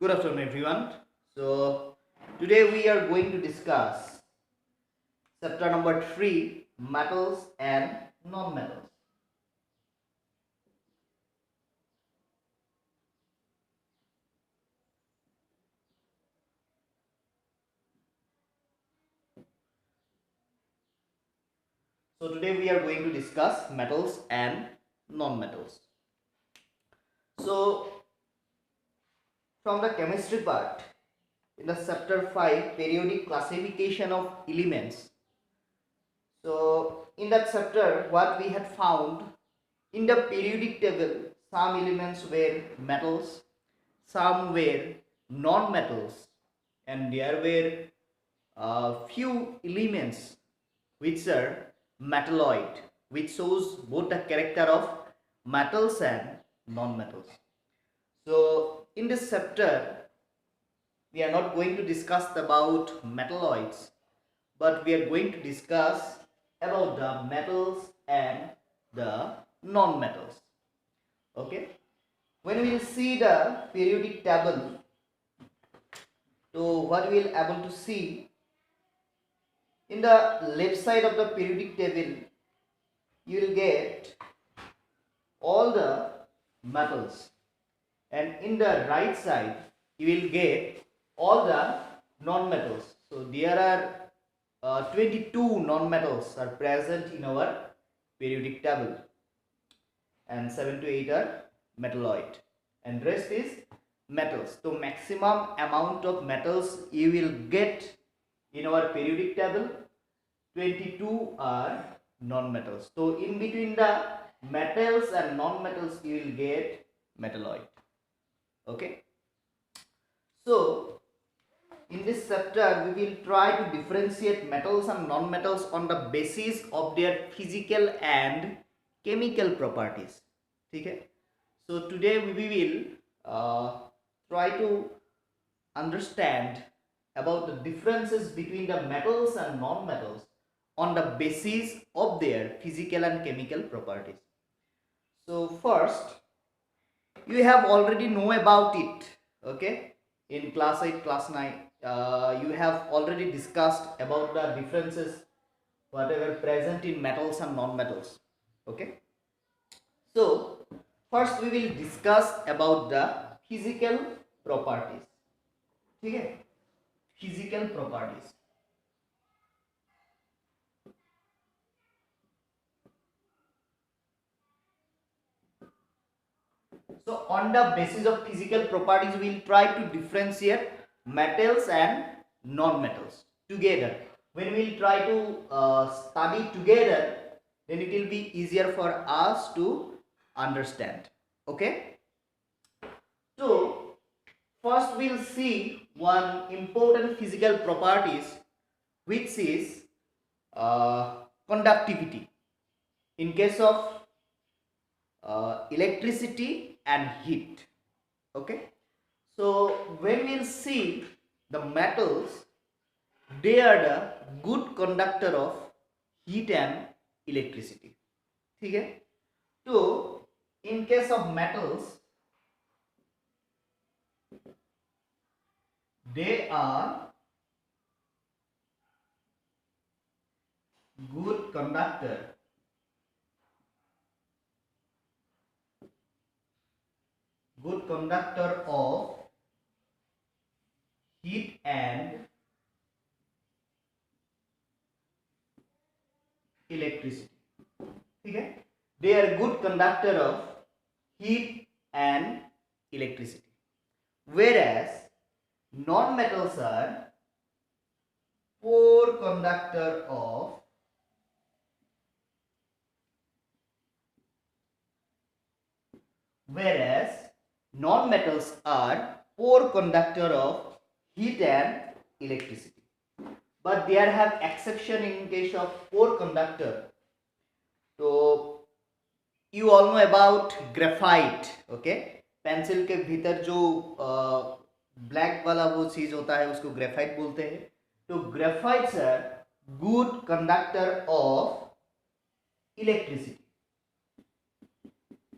Good afternoon, everyone. So, today we are going to discuss chapter number 3, metals and non-metals. So, today we are going to discuss metals and non-metals. So, from the chemistry part, in the chapter 5, periodic classification of elements. So, in that chapter, what we had found in the periodic table, some elements were metals, some were non-metals, and there were few elements which are metalloid, which shows both the character of metals and non-metals. So in this chapter we are not going to discuss about metalloids, but we are going to discuss about the metals and the non-metals. Okay, when we will see the periodic table, so what we will able to see in the left side of the periodic table, you will get all the metals, and in the right side you will get all the non-metals. So there are 22 non-metals are present in our periodic table, and 7 to 8 are metalloid, and rest is metals. So maximum amount of metals you will get in our periodic table, 22 are non-metals. So in between the metals and non-metals you will get metalloid. Okay, so in this chapter we will try to differentiate metals and non-metals on the basis of their physical and chemical properties. Okay, so today we will try to understand about the differences between the metals and non-metals on the basis of their physical and chemical properties. So first, you have already know about it. Okay, in class 8, class 9, you have already discussed about the differences whatever present in metals and non-metals. Okay, so first we will discuss about the physical properties. Okay, physical properties. So on the basis of physical properties, we will try to differentiate metals and non-metals together. When we will try to study together, then it will be easier for us to understand. Okay. So first we will see one important physical properties, which is conductivity. In case of electricity and heat. Okay, so when we'll see the metals, they are the good conductor of heat and electricity. Okay, so in case of metals, they are good conductor of heat and electricity. Okay, they are good conductor of heat and electricity, whereas non-metals are poor conductor of heat and electricity. But there have exception in case of poor conductor. So you all know about graphite. Okay, pencil के भीतर जो black वाला वो चीज होता है उसको graphite बोलते हैं. तो graphites are good conductor of electricity.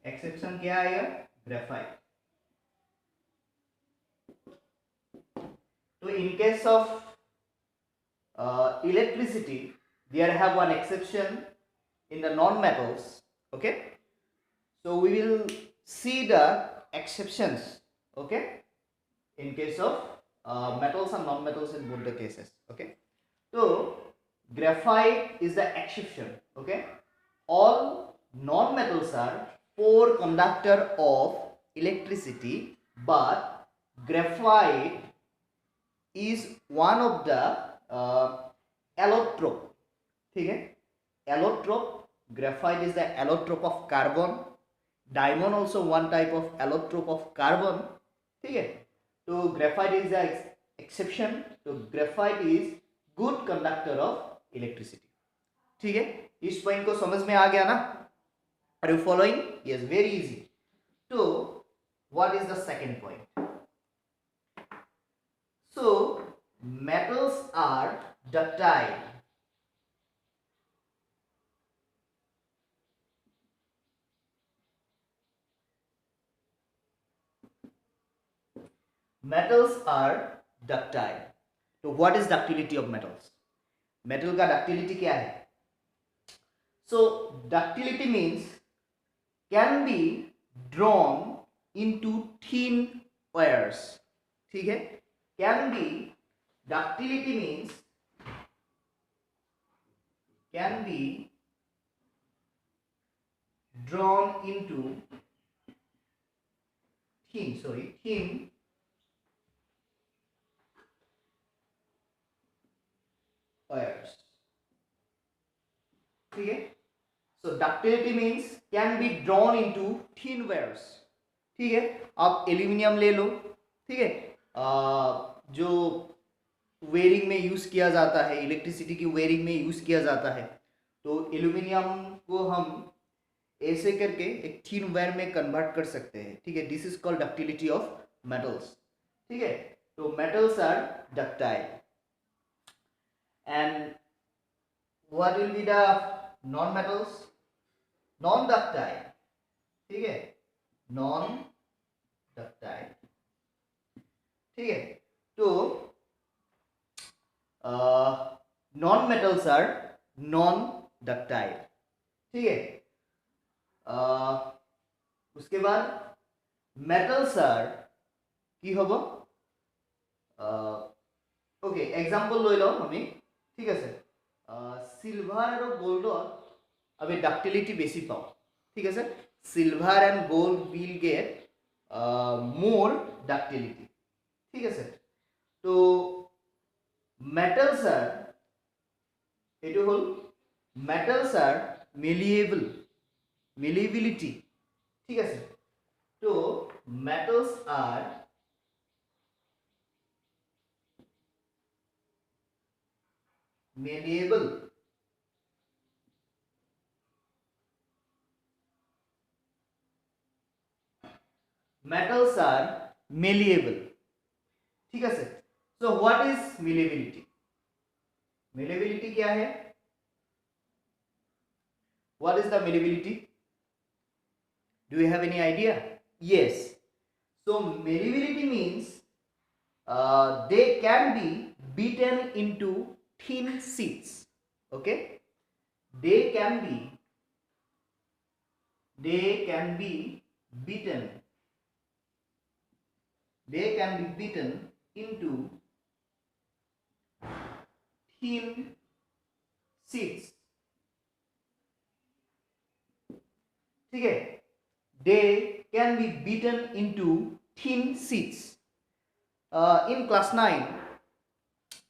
Exception क्या आएगा? Graphite. So in case of electricity, there have one exception in the non-metals. Okay, so we will see the exceptions. Okay, in case of metals and non-metals in both the cases. Okay, so graphite is the exception. Okay, all non-metals are poor conductor of electricity, but graphite is one of the allotrope. ठीक है, allotrope. Graphite is the allotrope of carbon. Diamond also one type of allotrope of carbon. ठीक है, तो graphite is the exception. तो graphite is good conductor of electricity. ठीक है, इस point को समझ में आ गया ना? Are you following? Yes, very easy. So what is the second point? So metals are ductile. Metals are ductile. So what is ductility of metals? Metal का ductility क्या है? So ductility means can be drawn into thin wires. ठीक है, can be, ductility means can be drawn into thin wires. ठीक है, so ductility means can be drawn into thin wires. ठीक है, आप एल्यूमिनियम ले लो. ठीक है, जो वेयरिंग में यूज किया जाता है, इलेक्ट्रिसिटी की वेयरिंग में यूज किया जाता है, तो एल्यूमिनियम को हम ऐसे करके एक थिन वायर में कन्वर्ट कर सकते हैं. ठीक है, this is called ductility of metals. ठीक है, तो metals are ductile. And what will be the non metals? Non ductile. ठीक है, नॉन डक्टाइल. ठीक है, तो non metals are non ductile. ठीक है, उसके बाद मेटल्स आर কি হব? ওকে, এক্সাম্পল লৈ লওঁ আমি. ঠিক আছে, সিলভাৰ আৰু গোল্ডত আমি ডাক্টিলিটি বেছি পাওঁ. ঠিক আছে, silver and gold will get মোৰ ডাক্টিলিটি. ঠিক আছে, তো মেটেলস আর এটো হল মেটেলস আর মেলিয়েবল, মেলিয়েবিলিটি. ঠিক আছে, তো metals R মেলিয়েবল. metals are malleable. ठीक है sir. so what is malleability? malleability क्या है? what is the malleability? do you have any idea? yes, so malleability means they can be beaten into thin sheets. okay, they can be beaten into thin sheets. ठीक है, they can be beaten into thin sheets. In class 9,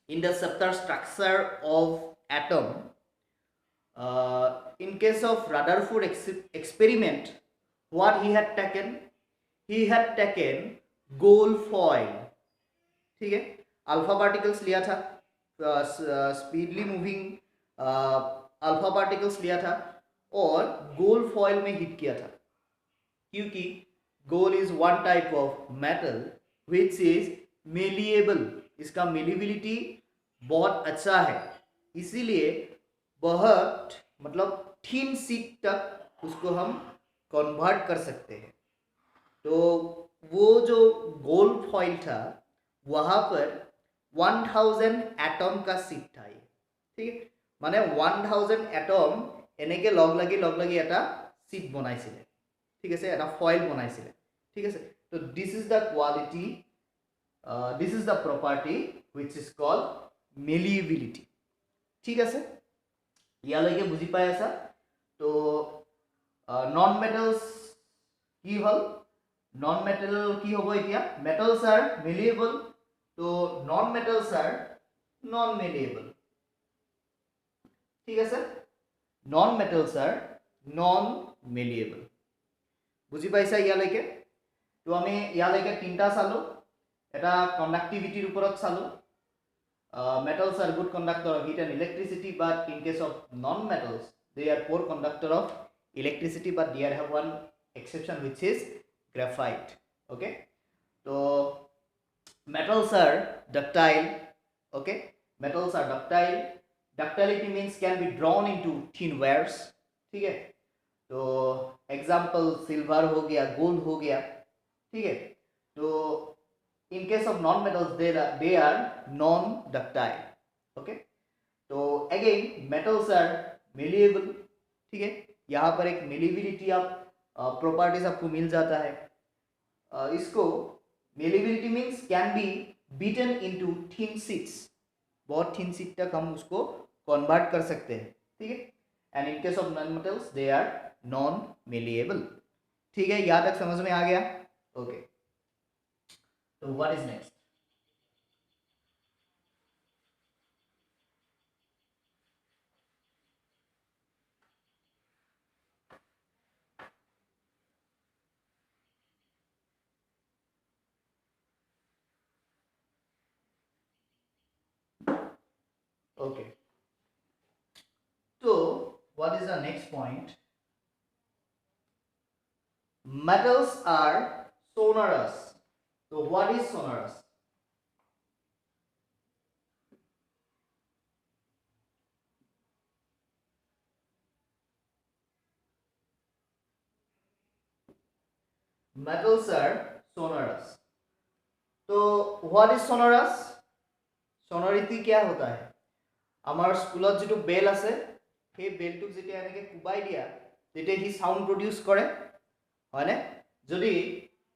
in the chapter structure of atom, in case of Rutherford experiment, what he had taken gold foil. ठीक है, alpha particles लिया था, speedly moving alpha particles लिया था और gold foil में hit किया था, क्योंकि gold is one type of metal which is malleable. इसका मेलिबिलिटी बहुत अच्छा है, इसीलिए बहुत मतलब थिन शीट तक उसको हम कन्वर्ट कर सकते हैं. तो वो जो गोल्ड फॉइल था वहाँ पर 1000 एटम का सीट था ये, ठीक है, माने 1000 एटम এনেকে লগ লাগি এটা सीट বনাইছিলে, ঠিক আছে, এটা ফয়েল বনাইছিলে, ঠিক আছে। তো this is the quality, this is the property which is called malleability, ঠিক আছে। ইয়ালৈকে বুজি পাই আছা? তো নন মেটেলস কি হল, নন মেটেল কি হ'ব এতিয়া, মেটেলস আৰ মেলিয়েবল, তো নন মেটেলস আৰ নন মেলিয়েবল, ঠিক আছে, নন মেটেলস আৰ নন মেলিয়েবল। বুজি পাইছা ইয়ালৈকে? তো আমি ইয়ালৈকে তিনটা চালো, এটা কণ্ডাক্টিভিটিৰ ওপৰত চালো, metals are good conductor of heat and electricity, but in case of non-metals they are poor conductor of electricity, but they have one exception which is graphite, okay. So metals are ductile, okay, metals are ductile, ductility means can be drawn into thin wires, ठीक है। तो example silver हो गया, gold हो गया, ठीक है। तो in case of non-metals they are non-ductile, okay। तो again metals are malleable, ठीक है, यहाँ पर एक malleability आप प्रॉपर्टीज आपको मिल जाता है। इसको malleability means can be beaten into thin sheets, बहुत thin sheet तक हम उसको कन्वर्ट कर सकते हैं, ठीक है। And in case of non metals they are non malleable, ठीक है, यहाँ तक समझ में आ गया, okay. So what is next? Okay. So what is the next point? Metals are sonorous. So what is sonorous? Metals are sonorous. तो what is sonorous? sonority क्या होता है? আমাৰ স্কুলত যেটো বেল আছে সেই বেলটোক যেতিয়া এনেকে কুবাই দিয়া তেতিয়া হি সাউন্ড প্ৰডিউস কৰে, হয়নে? যদি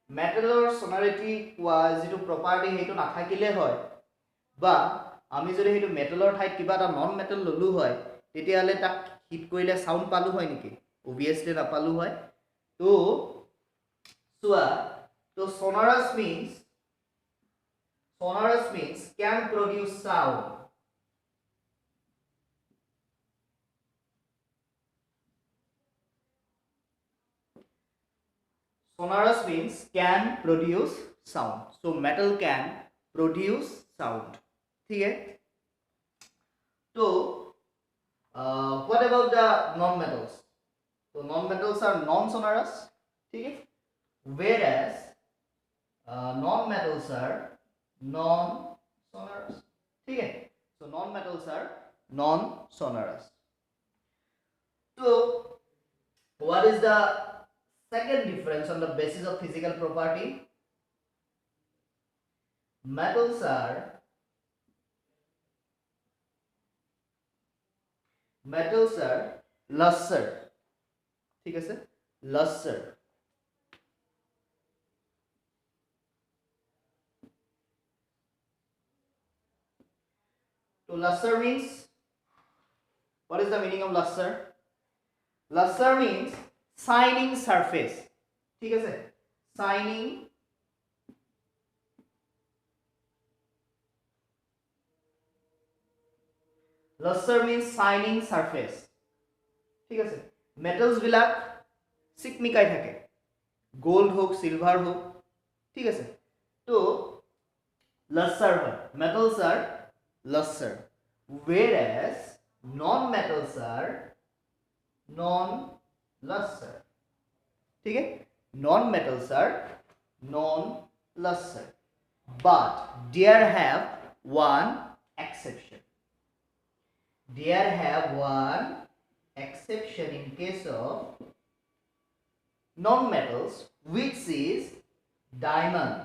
মেটেলৰ sonority যেটো প্ৰপাৰ্টি হেটো নাথাকিলে হয় বা আমি যদি হেটো মেটেলৰ ঠাইত কিবা এটা নন মেটেল ললু হয় তেতিয়ালে তাক হিট কৰিলে সাউন্ড পালু হয় নেকি? অবভিয়াসলি নাপালু হয়। তো সোয়া, তো sonorous means can produce sound, sonorous means can produce sound, so metal can produce sound, ठीक है। तो what about the non metals? so non metals are non sonorous, ठीक है, whereas non metals are non sonorous, ठीक है। so non metals are non sonorous. So what is the second difference on the basis of physical property? Metals are lustre, ठीक है sir, lustre। तो lustre means, what is the meaning of lustre? Lustre means shining surface, ठीक है sir, shining lustre means shining surface, ঠিক আছে। Metals বিলাক চিকমিকাই থাকে, gold হোক silver হোক, ঠিক আছে। তো লাস্টার হয়, metals R লাস্টার, whereas non metals are non luster, ठीक है, non metals are non luster, but there have one exception, in case of non metals, which is diamond,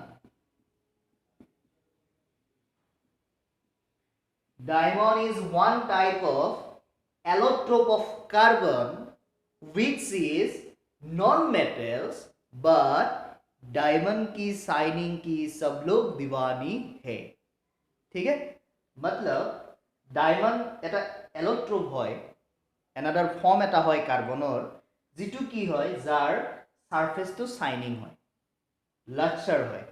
Diamond is one type of allotrope of carbon which is non-metals, but diamond की signing की सब लोग दीवानी है. ठीक है, मतलब diamond এটা allotrope হয়, এনাদার ফর্ম এটা হয় কার্বনৰ যেটো কি হয় যাৰ সারফেসটো শাইনিং হয়, লাক্সার হয়.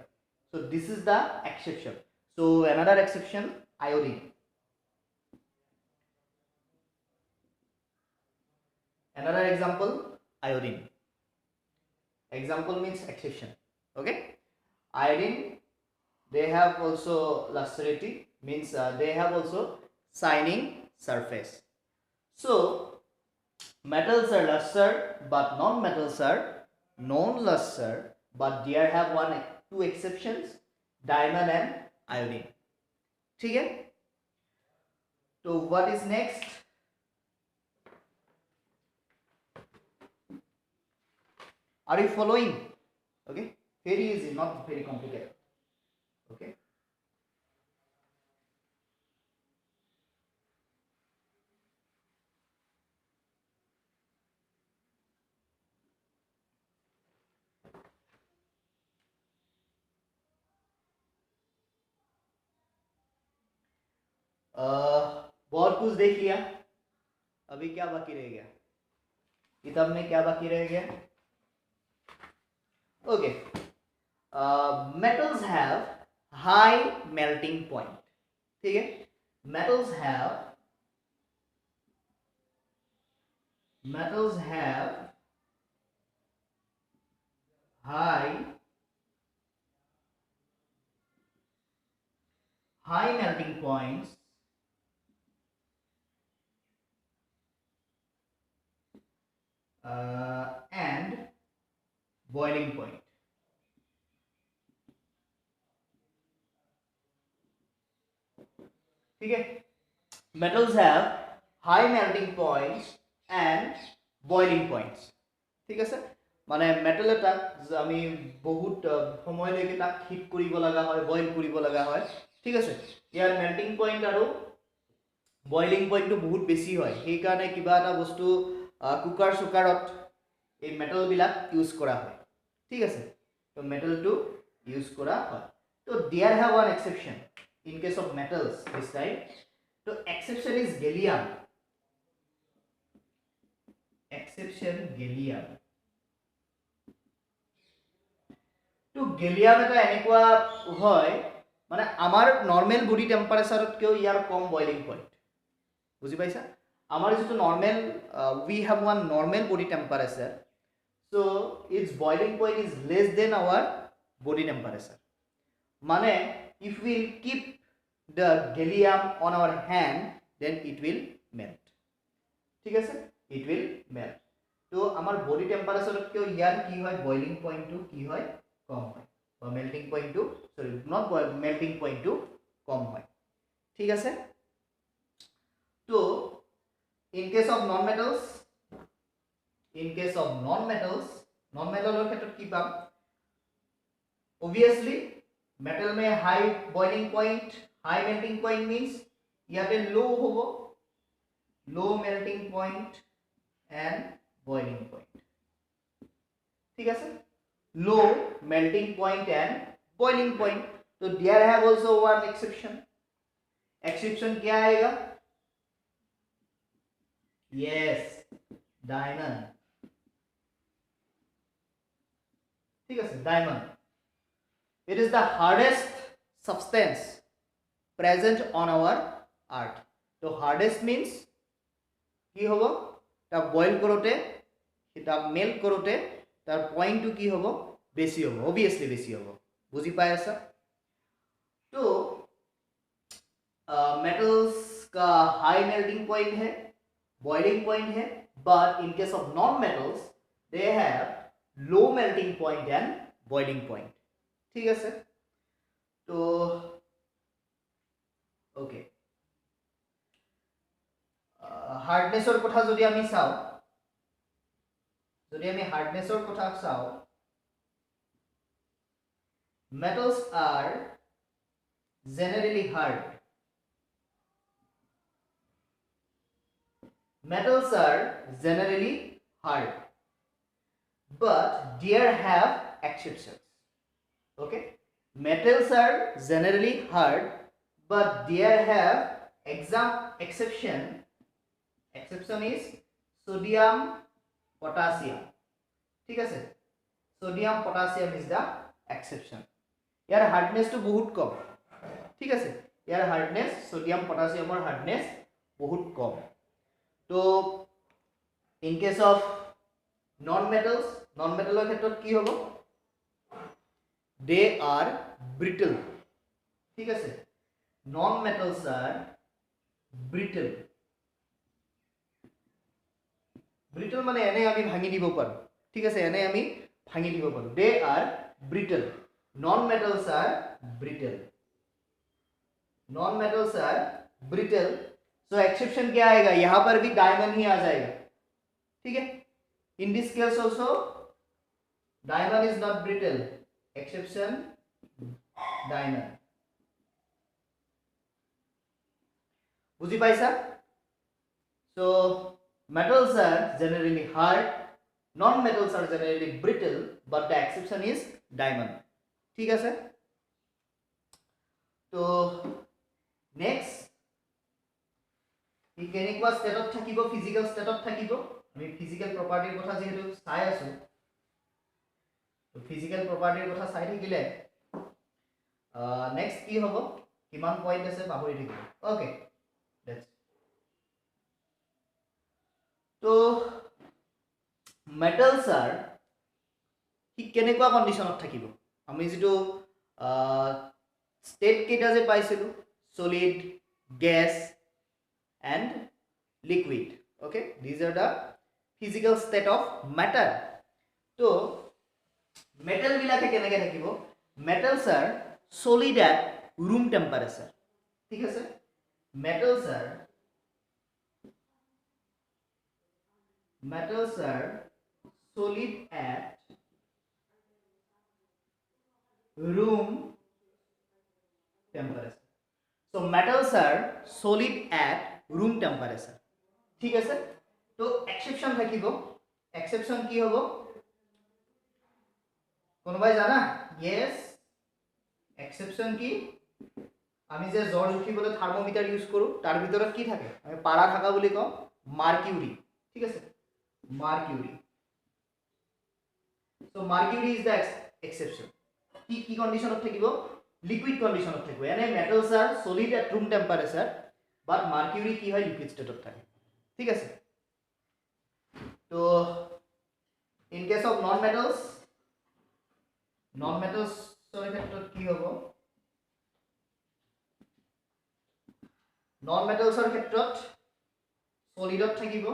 So this is the exception. So another exception, iodine. Another example, iodine. Example means exception. Okay, iodine, they have also lustrity, means they have also shining surface. So metals are luster, but non-metals are non-luster, but there have two exceptions, diamond and iodine. ठीक है, तो what is next? Are you following? Okay, very easy, not very complicated. Okay, बहुत कुछ देख लिया, अभी क्या बाकी रह गया, किताब में क्या बाकी रह गया? Okay, metals have high melting point. ठीक है, metals have high melting points and boiling point. ठीक है, metals have high melting points and boiling points. ঠিক আছে, মানে মেটেল এটা আমি বহুত সময়লৈকে তাক হিট কৰিব লগা হয়, বইল কৰিব লগা হয়. ঠিক আছে, ইয়াৰ মেল্টিং পইণ্ট আৰু বইলিং পইণ্টটো বহুত বেছি হয়, সেইকাৰণে কিবা এটা বস্তু কুকাৰ চুকাৰত এই মেটেলবিলাক ইউজ কৰা হয়. ঠিক আছে, তো মেটেলটো ইউজ কৰা হয়. তো there have one exception in case of metals this time. So exception is gallium. Exception gallium. তো গেলিয়াম এটা এনেকুৱা হয় মানে আমাৰ নরমাল বডি টেম্পারেচারতকেও ইয়াৰ কম বয়লিং পয়েন্ট. বুঝি পাইছা? আমাৰ যেটো normal we have one normal body temperature, so its boiling point is less than our body temperature. মানে if we keep the gallium on our hand, then it will melt. ঠিক আছে, it will melt. তো আমার body টেম্পারেচারতকেও ইয়াৰ কি হয়, boiling পয়েন্টটো কি হয়, কম হয়, বা মেল্টিং পয়েন্টটো সরি নট মেল্টিং পয়েন্টটো কম হয়. ঠিক আছে, তো in case of non metals, non metalৰ ক্ষেত্ৰত কি পাম? obviously metal में high boiling point, high melting point means ইয়াতে लो होबो, low melting point and boiling point. ठीक है, low melting point and boiling point. तो there have also one exception. Exception क्या आएगा? Yes, diamond. ठीक है, diamond. It is the hardest substance present on our earth. So hardest means কি হবো, তা বয়েল কৰোতে, এটা মেল্ট কৰোতে তার পয়েন্টটো কি হবো, বেশি হবো, অবভিয়াসলি বেশি হবো. বুঝি পাই আছা? तो मेटल्स का हाई मेल्टिंग पॉइंट है, बॉइलिंग पॉइंट है, but in case of non metals they have low melting point and boiling point. ঠিক আছে, তো ওকে, হার্ডনেসৰ কথা যদি আমি চাও, হার্ডনেসৰ কথা চাও, metals are generally hard. metals are generally hard, but there have exceptions. Okay, metals are generally hard, but there have exception is sodium potassium. ঠিক আছে, sodium potassium is the exception. ইয়াৰ হাৰ্ডনেছটো বহুত কম। ঠিক আছে, ইয়াৰ হাৰ্ডনেছ সোডিয়াম পটাসিয়ামৰ হাৰ্ডনেছ বহুত কম। তো ইন কেস অফ নন মেটালৰ ক্ষেত্ৰত কি হ'ব? দে আৰ ব্ৰিটল। ঠিক আছে, নন মেটালছ আৰ ব্ৰিটল। ব্ৰিটল মানে এনে আমি ভাঙি দিব পাৰোঁ। ঠিক আছে, এনে আমি ভাঙি দিব পাৰোঁ। They are brittle, non metals are brittle, non metals are brittle. So exception क्या आएगा? यहां पर भी डायमंड ही आ जाएगा। ठीक है, in this case also diamond is not brittle, exception diamond. बुझी पाइसा? सो metals are generally hard, non-metals are generally brittle, but the exception is diamond. ঠিক আছে, তো নেক্সট ই কেনেকুৱা ষ্টেটত থাকিব? ফিজিক্যাল ষ্টেটত থাকিব। আমি ফিজিক্যাল প্ৰপাৰ্টিৰ কথা যেহেতু চাই আছো, তো ফিজিক্যাল প্ৰপাৰ্টিৰ কথা চাই থাকিলে নেক্সট কি হ'ব, কিমান পইণ্ট আছে পাহৰি থাকিব। ওকে, লেটস। তো মেটালছ আৰ ঠিক কেনেকুৱা কণ্ডিশ্যনত থাকিব? আমি যেটো স্টেট কেইটা যে পাইছিলোঁ, solid, gas and liquid. Okay, these are the physical state of matter. তো মেটেলবিলাকে কেনেকৈ থাকিব? মেটালছ আৰ সলিড এট ৰুম টেম্পাৰেচাৰ। ঠিক আছে, metals are solid at room temperature. So metals are solid at room temperature. ঠিক আছে, তো এক্সেপশন থাকিব। এক্সেপশন কি হ'ব? কোনোবাই জানা? ইয়েস, এক্সেপশন কি? আমি যে জ্বৰ উঠিবলৈ থাৰ্মোমিটাৰ ইউজ কৰোঁ, তাৰ ভিতৰত কি থাকে? আমি পাৰা থাকা বুলি কওঁ মাৰ্কিউৰি। ঠিক আছে, mercury. So mercury is the exception. কি কণ্ডিশ্যনত থাকিব? লিকুইড কণ্ডিশ্যনত থাকিব। এনে metals R solid at room temperature, but mercury কি হয়? লিকুইড ষ্টেটত থাকে। ঠিক আছে, তো ইন কেছ অফ নন মেটালছৰ ক্ষেত্ৰত কি হ'ব? নন মেটালছৰ ক্ষেত্ৰত সলিডত থাকিব।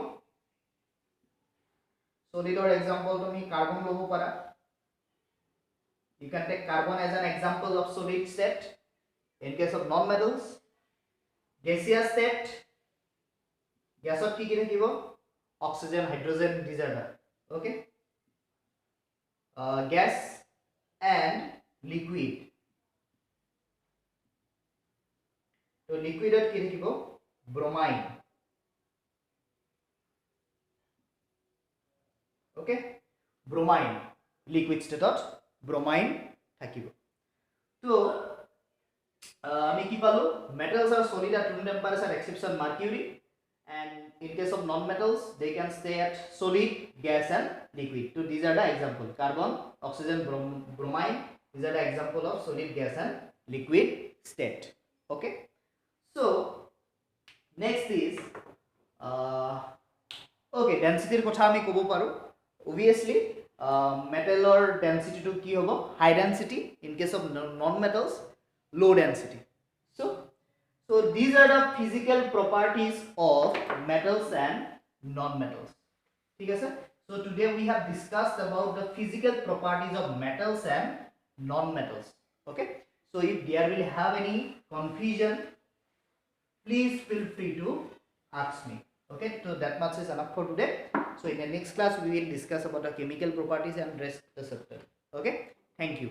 সলিডৰ এক্সাম্পল তুমি কাৰ্বন ল'ব পাৰা। You can take carbon as an example of solid state. In case of non-metals, gaseous state, gasot ki থাকিব? Oxygen, hydrogen, these are the okay. Gas and liquid. So liquid at ki থাকিব? Bromine. Okay, bromine, liquid state of ব্রোমাইন থাকিব। তো আমি কি পালো? Metals are solid at room temperature exception mercury, and in case of non metals they can stay at solid, gas and liquid. So these are the example: carbon, oxygen, bromine. These are the example of solid, gas and liquid state. Okay, so next is okay, density কথা আমি কব পাৰো। obviously metal density to ki hobo? High density. In case of non metals, low density. So these are the physical properties of metals and non metals. Okay, sir? So today we have discussed about the physical properties of metals and non metals. Okay, so if there will have any confusion, please feel free to ask me. Okay, so that much is enough for today. So in the next class we will discuss about the chemical properties and rest the chapter. Okay, thank you.